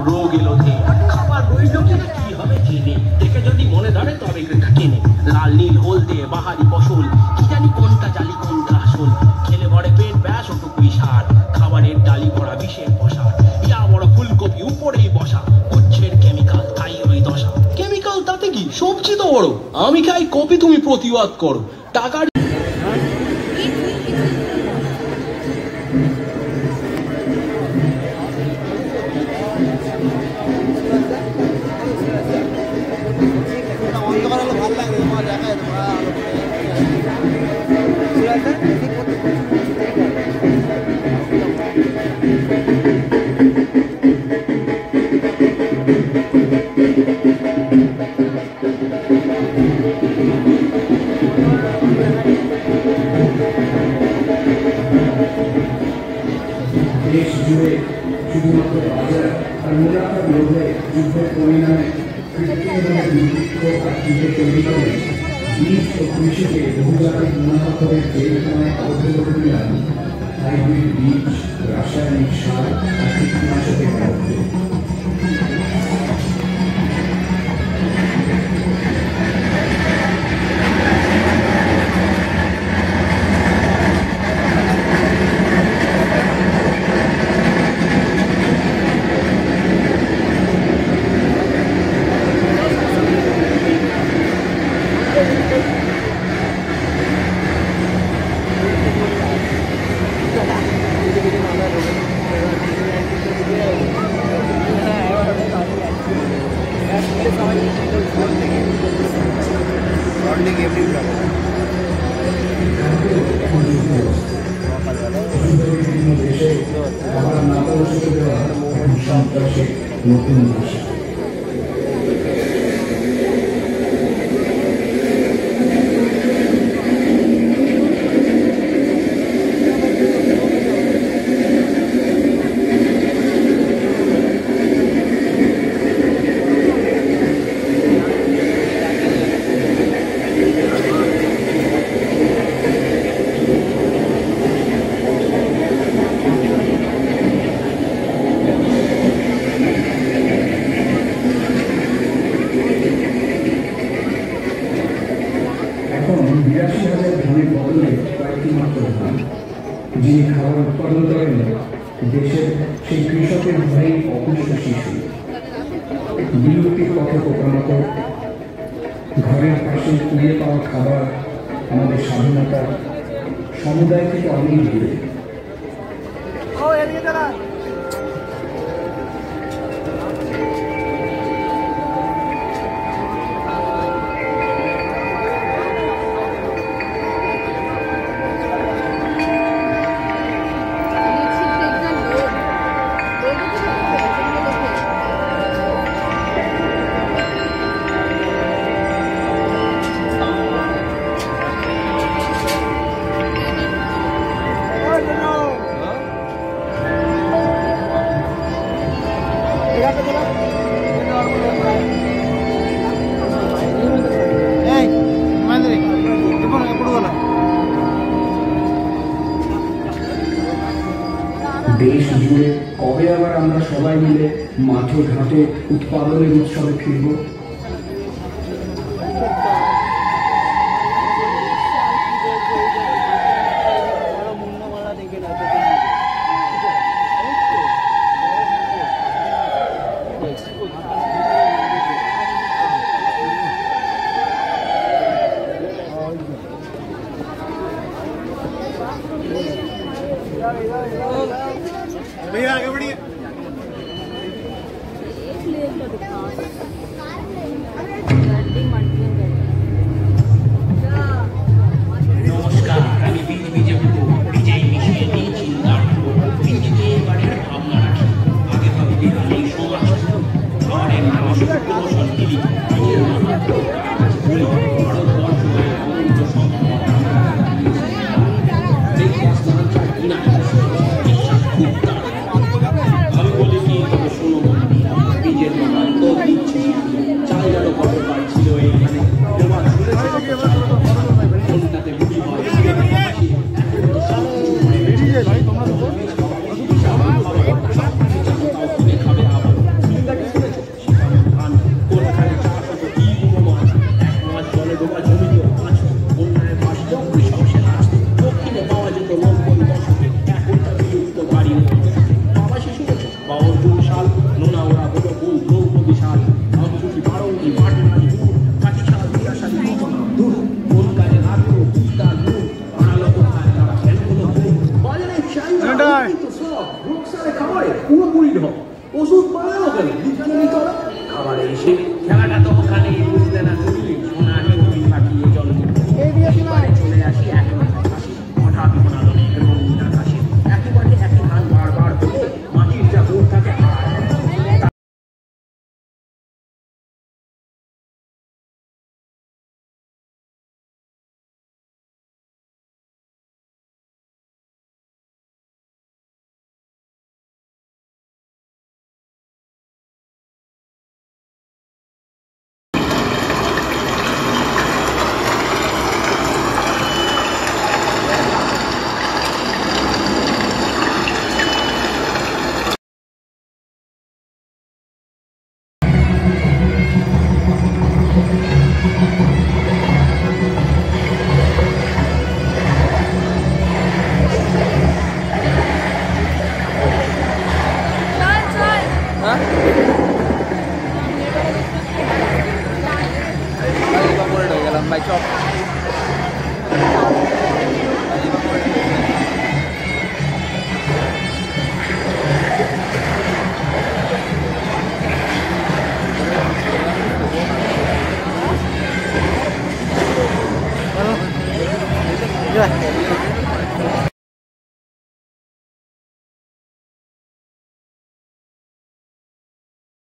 রোগ এলো ধে খাবার রইল কিনা কি হবে জেনে দেখে যদি মনে ধরে তবে টেনে লাল নীল হলদে বাহারি ফসল কি জানি কোনটা জালি কোনটা আসল খেলে ভরে পেট ব্যাস ওটুকুই সার খাবারের ডালি ভরা বিষের পশার ইয়া বড় ফুলকপি উপরেই বসা উচ্ছের কেমিক্যাল তাই ওই দশা কেমিক্যাল তাতে কি সবজি তো বড় আমি খাই কপি তুমি প্রতিবাদ করো টাকার দেশ জুড়ে শুধুমাত্র বাজার আর মুনাফার লোভে যুদ্ধের পরিণামে কৃত্রিমভাবে দুর্ভিক্ষ আর যুদ্ধে তৈরি করে বীজ ও কৃষিকে বহুজাতিক মুনাফা করে জেলখানায় আবদ্ধ করে দিলাম হাইব্রিড বীজ রাসায়নিক সার আর কীটনাশকের কারণে। নতুন ভাষা যিনি খাবার উৎপাদন করেন দেশের সেই কৃষকের ভাই অপুষ্ট শিশু বিলুপ্তির পথে প্রণত ঘরের পাশে কুড়িয়ে পাওয়া খাবার আমাদের স্বাধীনতা সমুদায় থেকে অনেক দূরে। দেশ জুড়ে কবে আবার আমরা সবাই মিলে মাঠে ঘাটে উৎপাদনের উৎসবে ফিরব? भैया आगे बढ़िए। নমস্কার, আমি বীজ বীজে বীজেই মিশিয়ে দিয়েছি বীজকে এবারের ভাবনা রাখি আগে ভাবতে এই সমাজ খাবারের প্রমোশন দিলি সাল নোনা ওরা বড় বউ দ্রৌপদী সাল রামসুখী বারৌনি পাটনারী হুর কাটিশাল বিয়াশালী কল্পনা দূর কোন কাজে রাখলো কুস্তার দূর আড়ালো কোথায় তারা কেন হলো ভুল বাজারে চাই তো সব রোগসারে খাবারে পুরোপুরি ঢপ ওষুধ বানানো কেন বিজ্ঞানী করা খাবারে এসে খেলাটা তো ওখানেই বুঝলে না